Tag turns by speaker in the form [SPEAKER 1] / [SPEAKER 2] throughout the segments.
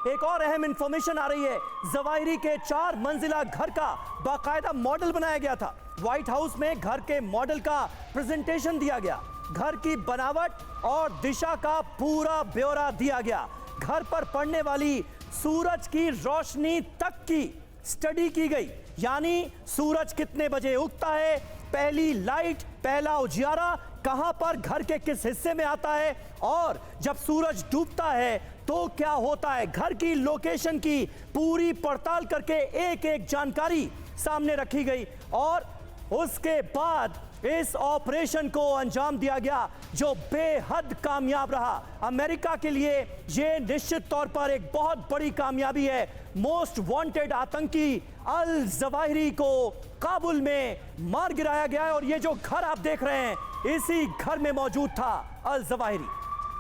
[SPEAKER 1] एक और अहम इंफॉर्मेशन आ रही है, जवाहिरी के 4 मंजिला घर का बाकायदा मॉडल बनाया गया था। व्हाइट हाउस में घर के मॉडल का प्रेजेंटेशन दिया गया, घर की बनावट और दिशा का पूरा ब्यौरा दिया गया, घर पर पड़ने वाली सूरज की रोशनी तक की स्टडी की गई, यानी सूरज कितने बजे उगता है, पहली लाइट, पहला उजियारा कहां पर घर के किस हिस्से में आता है, और जब सूरज डूबता है तो क्या होता है। घर की लोकेशन की पूरी पड़ताल करके एक एक जानकारी सामने रखी गई और उसके बाद इस ऑपरेशन को अंजाम दिया गया जो बेहद कामयाब रहा। अमेरिका के लिए यह निश्चित तौर पर एक बहुत बड़ी कामयाबी है। मोस्ट वांटेड आतंकी अल जवाहिरी को काबुल में मार गिराया गया है और ये जो घर आप देख रहे हैं इसी घर में मौजूद था अल जवाहिरी।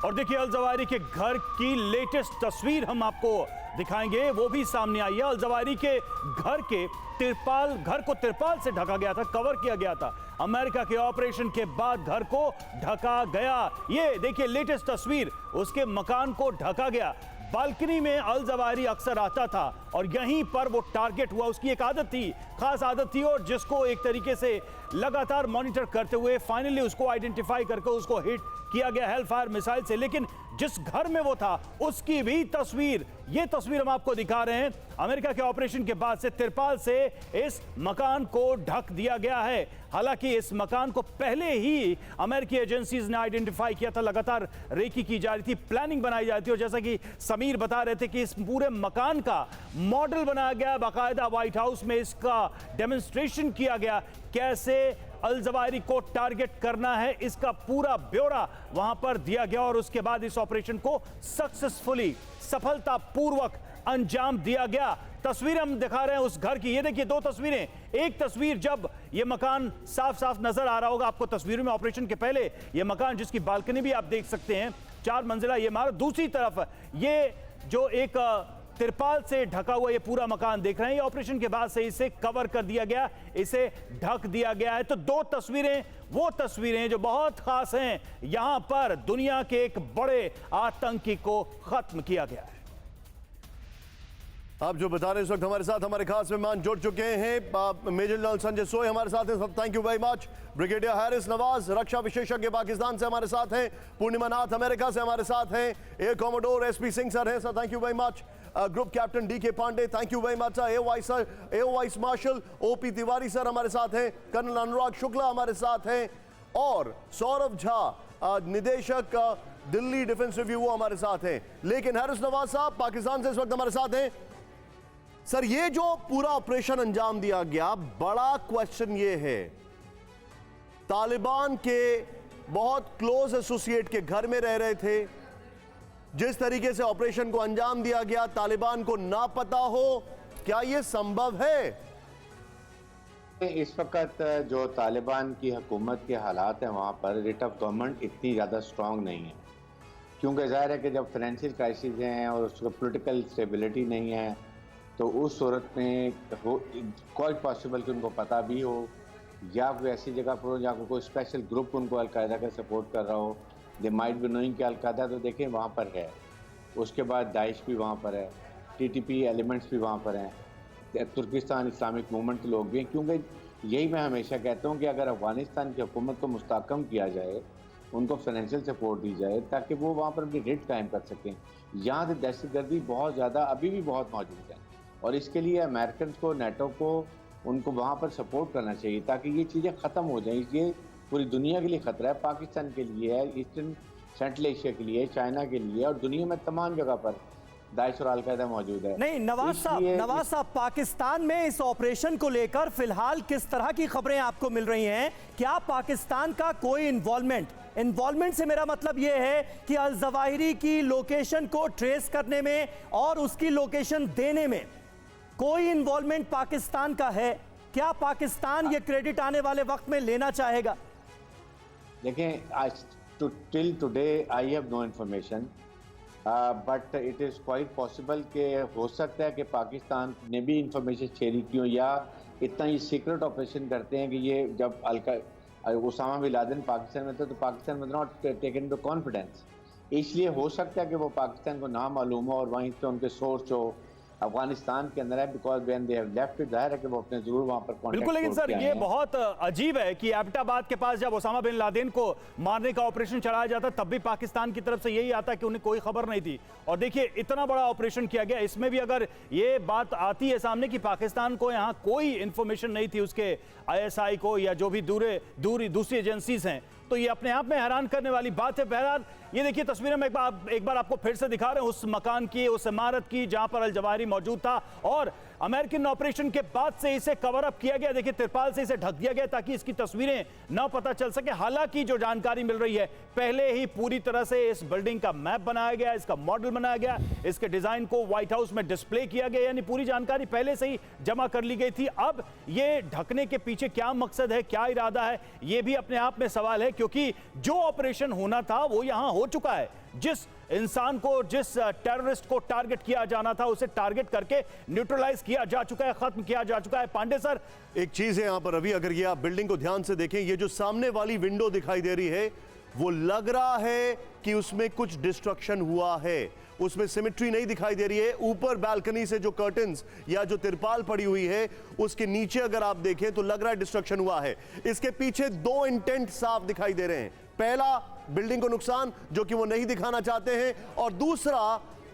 [SPEAKER 2] और देखिए अल जवाहिरी के घर की लेटेस्ट तस्वीर हम आपको दिखाएंगे, वो भी सामने आई है। अल जवाहिरी के घर को तिरपाल से ढका गया था, कवर किया गया था। अमेरिका के ऑपरेशन के बाद घर को ढका गया। ये देखिए लेटेस्ट तस्वीर, उसके मकान को ढका गया। बालकनी में अल जवाहिरी अक्सर आता था और यहीं पर वो टारगेट हुआ। उसकी एक आदत थी, खास आदत थी, और जिसको एक तरीके से लगातार मॉनिटर करते हुए फाइनली उसको आइडेंटिफाई करके उसको हिट किया गया हेल फायर मिसाइल से। लेकिन जिस घर में वो था उसकी भी तस्वीर, ये तस्वीर हम आपको दिखा रहे हैं। अमेरिका के ऑपरेशन के बाद से तिरपाल से इस मकान को ढक दिया गया है। हालांकि इस मकान को पहले ही अमेरिकी एजेंसीज ने आइडेंटिफाई किया था, लगातार रेकी की जा रही थी, प्लानिंग बनाई जा रही थी, और जैसा कि समीर बता रहे थे कि इस पूरे मकान का मॉडल बनाया गया, बाकायदा व्हाइट हाउस में इसका डेमोन्स्ट्रेशन किया गया, कैसे अल जवाहिरी को टारगेट करना है, इसका पूरा ब्यौरा वहां पर दिया गया और उसके बाद इस ऑपरेशन को सक्सेसफुली, सफलतापूर्वक अंजाम दिया गया। तस्वीर हम दिखा रहे हैं उस घर की, ये देखिए 2 तस्वीरें। एक तस्वीर जब ये मकान साफ साफ नजर आ रहा होगा आपको तस्वीरों में, ऑपरेशन के पहले ये मकान जिसकी बालकनी भी आप देख सकते हैं, 4 मंजिला ये इमारत। दूसरी तरफ ये जो एक तिरपाल से ढका हुआ ये पूरा मकान देख रहे हैं, ये ऑपरेशन के बाद से इसे कवर कर दिया गया, इसे ढक दिया गया है। तो 2 तस्वीरें, वो तस्वीरें जो बहुत खास हैं, यहां पर दुनिया के एक बड़े आतंकी को खत्म किया गया है।
[SPEAKER 3] आप जो बता रहे हैं इस वक्त हमारे साथ हमारे खास मेहमान जुड़ चुके हैं। मेजर जनरल संजय सोय हमारे साथ हैं, thank you very much. Brigadier Haris Nawaz रक्षा विशेषज्ञ पाकिस्तान से हमारे साथ हैं। पूर्णिमा नाथ अमेरिका से हमारे साथ हैं। Air commodore SP Singh sir हैं, sir thank you very much. Group captain DK Pandey thank you very much sir. Air vice marshal OP Tiwari sir हमारे साथ हैं। कर्नल अनुराग शुक्ला हमारे साथ हैं और सौरभ झा निदेशक दिल्ली डिफेंस रिव्यू वो हमारे साथ हैं। लेकिन हैरिस नवाज साहब पाकिस्तान से इस वक्त हमारे साथ हैं। सर ये जो पूरा ऑपरेशन अंजाम दिया गया, बड़ा क्वेश्चन ये है, तालिबान के बहुत क्लोज एसोसिएट के घर में रह रहे थे, जिस तरीके से ऑपरेशन को अंजाम दिया गया तालिबान को ना पता हो, क्या यह संभव है?
[SPEAKER 4] इस वक्त जो तालिबान की हुकूमत के हालात हैं वहाँ पर रिट ऑफ गवर्नमेंट इतनी ज़्यादा स्ट्रॉन्ग नहीं है, क्योंकि ज़ाहिर है कि जब फाइनेंशियल क्राइसिस हैं और उसको पॉलिटिकल स्टेबिलिटी नहीं है तो उस सूरत में क्वाइट पॉसिबल कि उनको पता भी हो या कोई ऐसी जगह पर हो जहाँ कोई स्पेशल ग्रुप उनको अलकायदा का सपोर्ट कर रहा हो। दे माइट बी नोइंग कि अलकायदा तो देखें वहाँ पर है, उसके बाद दाइश भी वहाँ पर है, टीटीपी एलिमेंट्स भी वहाँ पर हैं, तुर्किस्तान इस्लामिक मूवमेंट के लोग भी हैं। क्योंकि यही मैं हमेशा कहता हूँ कि अगर अफ़गानिस्तान की हुकूमत को मुस्तहकम किया जाए, उनको फाइनेंशियल सपोर्ट दी जाए ताकि वो वहाँ पर अपनी रेड कायम कर सकें। यहाँ से दहशतगर्दी बहुत ज़्यादा अभी भी बहुत मौजूद है और इसके लिए अमेरिकन को, नेटो को, उनको वहाँ पर सपोर्ट करना चाहिए ताकि ये चीज़ें ख़त्म हो जाएं। ये पूरी दुनिया के लिए ख़तरा है, पाकिस्तान के लिए है, ईस्टर्न सेंट्रल एशिया के लिए, चाइना के लिए, और दुनिया में तमाम जगह पर दाइश और अलकायदा मौजूद है।
[SPEAKER 1] नहीं नवाज साहब, पाकिस्तान में इस ऑपरेशन को लेकर फिलहाल किस तरह की खबरें आपको मिल रही हैं? क्या पाकिस्तान का कोई इन्वॉल्वमेंट से मेरा मतलब यह है कि अल जवाहिरी की लोकेशन को ट्रेस करने में और उसकी लोकेशन देने में कोई इन्वॉल्वमेंट पाकिस्तान का है? क्या पाकिस्तान ये क्रेडिट आने वाले वक्त में लेना चाहेगा?
[SPEAKER 4] देखें, आज till today I have no information, but it is quite possible कि हो सकता है कि पाकिस्तान ने भी इंफॉर्मेशन शेयर की हो, या इतना ही सीक्रेट ऑपरेशन करते हैं कि ये जब उसामा बिन लादेन पाकिस्तान में था तो पाकिस्तान में नॉट टेकन टू कॉन्फिडेंस इसलिए हो सकता है कि वो पाकिस्तान को ना मालूम हो और वहीं पे उनके सोर्स हो अफगानिस्तान के अंदर है, because when they have left जाहिर है कि वो अपने जरूर वहां पर कॉन्टैक्ट
[SPEAKER 2] बिल्कुल, लेकिन सर ये बहुत अजीब है कि एबटाबाद के पास जब ओसामा बिन लादेन को मारने का ऑपरेशन चलाया जाता तब भी पाकिस्तान की तरफ से यही आता कि उन्हें कोई खबर नहीं थी। और देखिए इतना बड़ा ऑपरेशन किया गया, इसमें भी अगर ये बात आती है सामने कि पाकिस्तान को यहाँ कोई इंफॉर्मेशन नहीं थी उसके ISI को या जो भी दूसरी एजेंसीज हैं, तो ये अपने आप में हैरान करने वाली बात है। बहरहाल ये देखिए तस्वीरें में एक बार आपको फिर से दिखा रहे हैं उस मकान की, उस इमारत की जहां पर अल जवाहिरी मौजूद था और अमेरिकन ऑपरेशन के बाद से इसे कवर अप किया गया। देखिए तिरपाल से इसे ढक दिया गया ताकि इसकी तस्वीरें ना पता चल सके। हालांकि जो जानकारी मिल रही है पहले ही पूरी तरह से इस बिल्डिंग का मैप बनाया गया, इसका मॉडल बनाया गया, इसके डिजाइन को व्हाइट हाउस में डिस्प्ले किया गया, यानी पूरी जानकारी पहले से ही जमा कर ली गई थी। अब ये ढकने के पीछे क्या मकसद है, क्या इरादा है, ये भी अपने आप में सवाल है, क्योंकि जो ऑपरेशन होना था वो यहां हो चुका है। जिस इंसान को, जिस टेररिस्ट को टारगेट किया जाना था उसे टारगेट करके न्यूट्रलाइज किया जा चुका है, खत्म किया जा चुका है। पांडे सर,
[SPEAKER 3] एक चीज है यहां पर अभी, अगर ये आप बिल्डिंग को ध्यान से देखें, ये जो सामने वाली विंडो दिखाई दे रही है वो लग रहा है कि उसमें कुछ डिस्ट्रक्शन हुआ है, उसमें सिमेट्री नहीं दिखाई दे रही है। ऊपर बालकनी से जो कर्टन्स या जो तिरपाल पड़ी हुई है उसके नीचे अगर आप देखें तो लग रहा है डिस्ट्रक्शन हुआ है। इसके पीछे दो इंटेंट साफ दिखाई दे रहे हैं, पहला बिल्डिंग को नुकसान जो कि वो नहीं दिखाना चाहते हैं, और दूसरा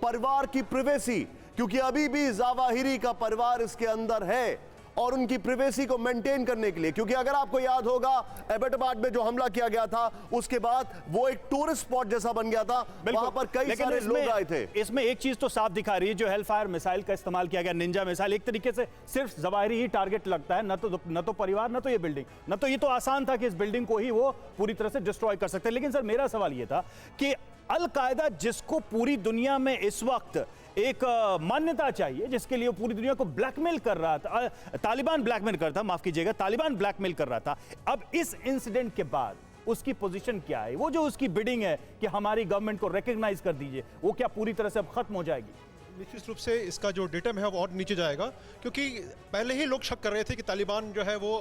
[SPEAKER 3] परिवार की प्रिवेसी, क्योंकि अभी भी जावाहिरी का परिवार इसके अंदर है और उनकी प्रिवेसी को मेंटेन करने के लिए, क्योंकि अगर आपको याद होगा एबटाबाद में जो हमला किया गया था उसके बाद वो एक टूरिस्ट स्पॉट जैसा बन गया था, वहां पर कई सारे लोग आए थे।
[SPEAKER 2] इसमें एक चीज तो साफ दिखा रही है, जो हेलफायर मिसाइल का इस्तेमाल किया गया, निंजा मिसाइल, एक तरीके से सिर्फ जवाहिरी ही टारगेट लगता है, न तो परिवार, न तो ये बिल्डिंग, न तो ये तो आसान था कि इस बिल्डिंग को ही वो पूरी तरह से डिस्ट्रॉय कर सकते। लेकिन सर मेरा सवाल ये था कि अल-कायदा जिसको पूरी दुनिया में इस वक्त एक मान्यता चाहिए, जिसके लिए पूरी दुनिया को ब्लैकमेल कर रहा था, तालिबान ब्लैकमेल कर रहा था, माफ कीजिएगा, तालिबान ब्लैकमेल कर रहा था, अब इस इंसिडेंट के बाद उसकी पोजीशन क्या है? वो जो उसकी बिडिंग है कि हमारी गवर्नमेंट को रिकॉग्नाइज कर दीजिए, वो क्या पूरी तरह से अब खत्म हो जाएगी?
[SPEAKER 5] निश्चित रूप से इसका जो डेटम है वो और नीचे जाएगा, क्योंकि पहले ही लोग शक कर रहे थे कि तालिबान जो है वो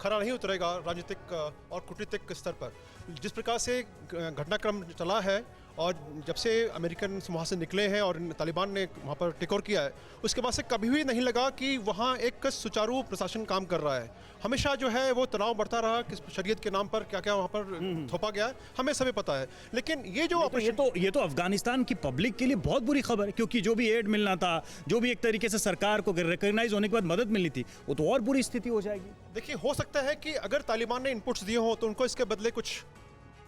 [SPEAKER 5] खरा नहीं उतरेगा राजनीतिक और कूटनीतिक स्तर पर। जिस प्रकार से घटनाक्रम चला है और जब से अमेरिकन वहाँ से निकले हैं और तालिबान ने वहाँ पर टेक ओवर किया है, उसके बाद से कभी भी नहीं लगा कि वहाँ एक सुचारू प्रशासन काम कर रहा है। हमेशा जो है वो तनाव बढ़ता रहा कि शरीयत के नाम पर क्या क्या वहाँ पर थोपा गया है, हमें सभी पता है। लेकिन ये जो
[SPEAKER 6] ये तो अफगानिस्तान की पब्लिक के लिए बहुत बुरी खबर है, क्योंकि जो भी एड मिलना था, जो भी एक तरीके से सरकार को रिकॉग्नाइज होने के बाद मदद मिलनी थी, वो तो और बुरी स्थिति हो जाएगी।
[SPEAKER 5] देखिए, हो सकता है कि अगर तालिबान ने इनपुट्स दिए हो तो उनको इसके बदले कुछ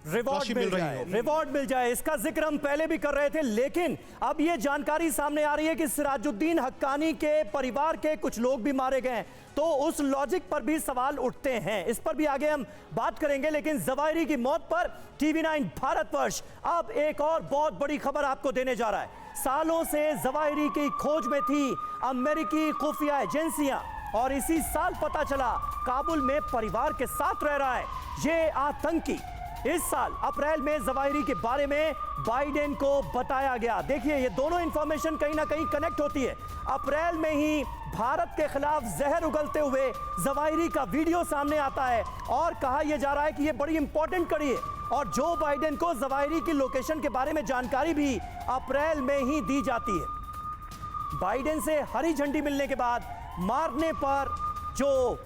[SPEAKER 1] रिवॉर्ड मिल जाए। इसका जिक्र हम पहले भी कर रहे थे, लेकिन अब यह जानकारी सामने आ रही है कि सिराजुद्दीन हक्कानी के परिवार के कुछ लोग भी मारे गए, तो उस लॉजिक पर भी सवाल उठते हैं। इस पर भी आगे हम बात करेंगे, लेकिन जवाहिरी की मौत पर TV9 भारतवर्ष अब एक और बहुत बड़ी खबर आपको देने जा रहा है। सालों से जवाहिरी की खोज में थी अमेरिकी खुफिया एजेंसियां, और इसी साल पता चला काबुल में परिवार के साथ रह रहा है ये आतंकी। इस साल अप्रैल में जवाहिरी के बारे में बाइडेन को बताया गया। देखिए, ये दोनों इंफॉर्मेशन कहीं ना कहीं कनेक्ट होती है। अप्रैल में ही भारत के खिलाफ जहर उगलते हुए जवाहिरी का वीडियो सामने आता है और कहा यह जा रहा है कि यह बड़ी इंपॉर्टेंट कड़ी है, और जो बाइडेन को जवाहिरी की लोकेशन के बारे में जानकारी भी अप्रैल में ही दी जाती है। बाइडेन से हरी झंडी मिलने के बाद मारने पर जो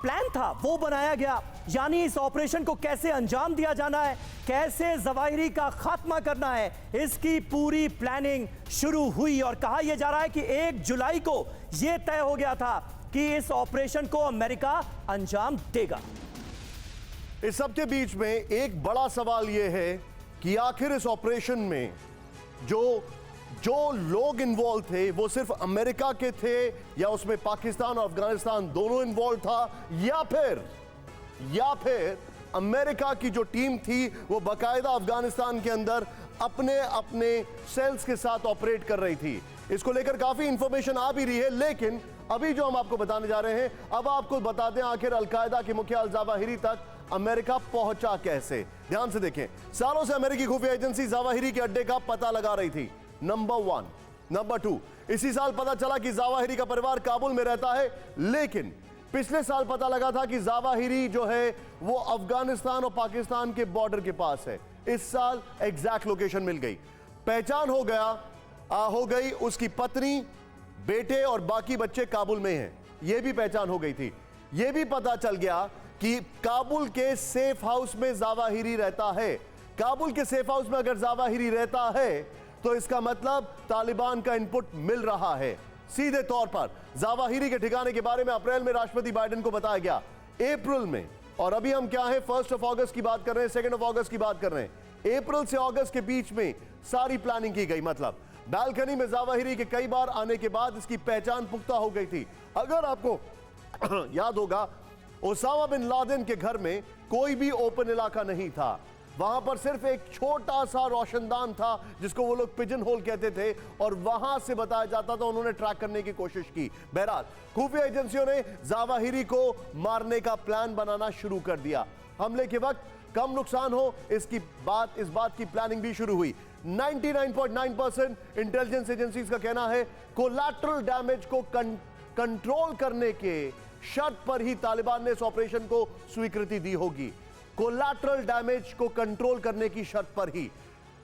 [SPEAKER 1] प्लान था वो बनाया गया, यानी इस ऑपरेशन को कैसे अंजाम दिया जाना है, कैसे जवाहिरी का खात्मा करना है, इसकी पूरी प्लानिंग शुरू हुई। और कहा यह जा रहा है कि 1 जुलाई को यह तय हो गया था कि इस ऑपरेशन को अमेरिका अंजाम देगा।
[SPEAKER 3] इस सब के बीच में एक बड़ा सवाल यह है कि आखिर इस ऑपरेशन में जो लोग इन्वॉल्व थे वो सिर्फ अमेरिका के थे, या उसमें पाकिस्तान और अफगानिस्तान दोनों इन्वॉल्व था, या फिर अमेरिका की जो टीम थी वो बाकायदा अफगानिस्तान के अंदर अपने सेल्स के साथ ऑपरेट कर रही थी। इसको लेकर काफी इंफॉर्मेशन आ भी रही है, लेकिन अभी जो हम आपको बताने जा रहे हैं, अब आपको बता दें आखिर अलकायदा के मुखिया अल जवाहिरी तक अमेरिका पहुंचा कैसे। ध्यान से देखें, सालों से अमेरिकी खुफिया एजेंसी जवाहिरी के अड्डे का पता लगा रही थी, नंबर 1। नंबर 2, इसी साल पता चला कि जवाहिरी का परिवार काबुल में रहता है, लेकिन पिछले साल पता लगा था कि जवाहिरी जो है वो अफगानिस्तान और पाकिस्तान के बॉर्डर के पास है। इस साल एग्जैक्ट लोकेशन मिल गई, पहचान हो गई, उसकी पत्नी, बेटे और बाकी बच्चे काबुल में हैं, यह भी पहचान हो गई थी। यह भी पता चल गया कि काबुल के सेफ हाउस में जावाहिरी रहता है। काबुल के सेफ हाउस में अगर जावाहिरी रहता है तो इसका मतलब तालिबान का इनपुट मिल रहा है। सीधे तौर पर जावाहिरी के ठिकाने के बारे में अप्रैल में राष्ट्रपति बाइडेन को बताया गया, अप्रैल में, और अभी हम क्या है 1 अगस्त की बात कर रहे हैं, 2 अगस्त की बात कर रहे हैं, अप्रैल से अगस्त के बीच में सारी प्लानिंग की गई। मतलब बालकनी में जावाहिरी के कई बार आने के बाद इसकी पहचान पुख्ता हो गई थी। अगर आपको याद होगा, ओसामा बिन लादेन के घर में कोई भी ओपन इलाका नहीं था, वहां पर सिर्फ एक छोटा सा रोशनदान था जिसको वो लोग पिजन होल कहते थे, और वहां से बताया जाता था, उन्होंने ट्रैक करने की कोशिश की। बहरहाल खुफिया एजेंसियों ने जावाहिरी को मारने का प्लान बनाना शुरू कर दिया। हमले के वक्त कम नुकसान हो इस बात की प्लानिंग भी शुरू हुई। 99.9% इंटेलिजेंस एजेंसीज का कहना है कोलैटरल डैमेज को कंट्रोल करने के शर्त पर ही तालिबान ने इस ऑपरेशन को स्वीकृति दी होगी। कोलैटरल डैमेज को कंट्रोल करने की शर्त पर ही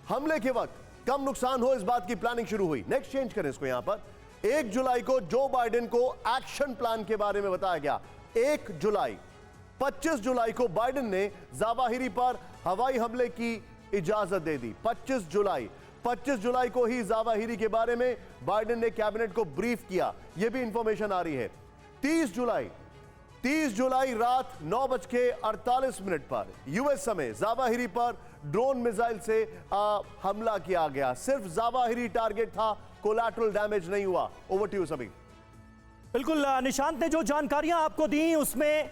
[SPEAKER 3] हमले के वक्त कम नुकसान हो इस बात की प्लानिंग शुरू हुई। नेक्स्ट चेंज करें इसको, यहां पर 1 जुलाई को जो बाइडेन को एक्शन प्लान के बारे में बताया गया। 1 जुलाई, 25 जुलाई को बाइडेन ने जावाहिरी पर हवाई हमले की इजाजत दे दी। 25 जुलाई को ही जावाहिरी के बारे में बाइडेन ने कैबिनेट को ब्रीफ किया, यह भी इंफॉर्मेशन आ रही है। 30 जुलाई रात 9:48 पर यूएस समय जावाहिरी पर ड्रोन मिसाइल से हमला किया गया। सिर्फ जावाहिरी टारगेट था, कोलैटरल डैमेज नहीं हुआ। ओवर टू यू सभी।
[SPEAKER 1] बिल्कुल निशांत ने जो जानकारियां आपको दी उसमें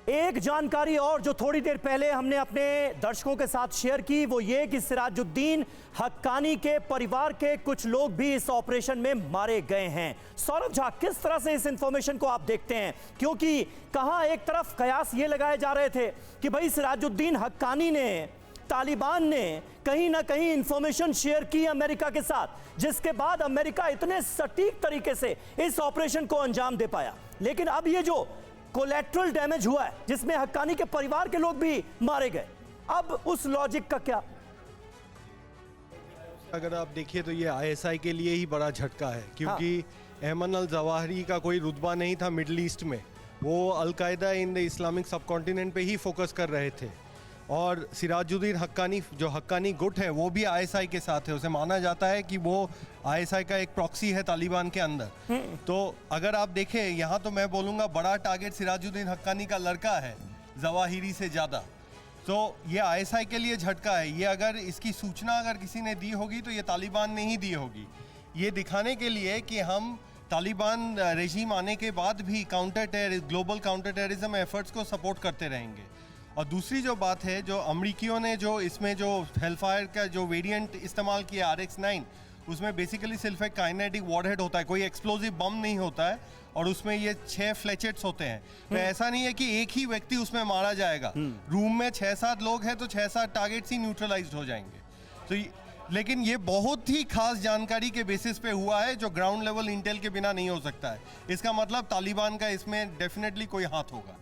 [SPEAKER 1] एक जानकारी और जो थोड़ी देर पहले हमने अपने दर्शकों के साथ शेयर की, वो ये कि सिराजुद्दीन हक्कानी के परिवार के कुछ लोग भी इस ऑपरेशन में मारे गए हैं। सौरभ झा, किस तरह से इस इंफॉर्मेशन को आप देखते हैं? क्योंकि कहां एक तरफ कयास ये लगाए जा रहे थे कि भाई सिराजुद्दीन हक्कानी ने, तालिबान ने कहीं ना कहीं इंफॉर्मेशन शेयर की अमेरिका के साथ, जिसके बाद अमेरिका इतने सटीक तरीके से इस ऑपरेशन को अंजाम दे पाया। लेकिन अब ये जो कोलैटरल डैमेज हुआ है जिसमें हक्कानी के परिवार के लोग भी मारे गए, अब उस लॉजिक का क्या?
[SPEAKER 7] अगर आप देखिए तो ये आईएसआई के लिए ही बड़ा झटका है, क्योंकि अहमद अल जवाहिरी का कोई रुतबा नहीं था मिडिल ईस्ट में। वो अलकायदा इन द इस्लामिक सब कॉन्टिनेंट पे ही फोकस कर रहे थे, और सिराजुद्दीन हक्कानी जो हक्कानी गुट है वो भी आईएसआई के साथ है। उसे माना जाता है कि वो आईएसआई का एक प्रॉक्सी है तालिबान के अंदर। तो अगर आप देखें यहाँ, तो मैं बोलूँगा बड़ा टारगेट सिराजुद्दीन हक्कानी का लड़का है जवाहिरी से ज़्यादा। तो ये आईएसआई के लिए झटका है। ये अगर इसकी सूचना अगर किसी ने दी होगी तो ये तालिबान ने ही दी होगी, ये दिखाने के लिए कि हम तालिबान रेजीम आने के बाद भी ग्लोबल काउंटर टेररिज्म एफर्ट्स को सपोर्ट करते रहेंगे। और दूसरी जो बात है, जो अमरीकियों ने जो इसमें जो हेलफायर का जो वेरिएंट इस्तेमाल किया RX-9, उसमें बेसिकली सिर्फ एक काइनेटिक वॉरहेड होता है, कोई एक्सप्लोजिव बम नहीं होता है, और उसमें ये 6 फ्लेचेट्स होते हैं। तो ऐसा नहीं है कि एक ही व्यक्ति उसमें मारा जाएगा। रूम में 6-7 लोग हैं तो 6-7 टारगेट्स ही न्यूट्रलाइज्ड हो जाएंगे। तो लेकिन ये बहुत ही खास जानकारी के बेसिस पे हुआ है, जो ग्राउंड लेवल इंटेल के बिना नहीं हो सकता है। इसका मतलब तालिबान का इसमें डेफिनेटली कोई हाथ होगा।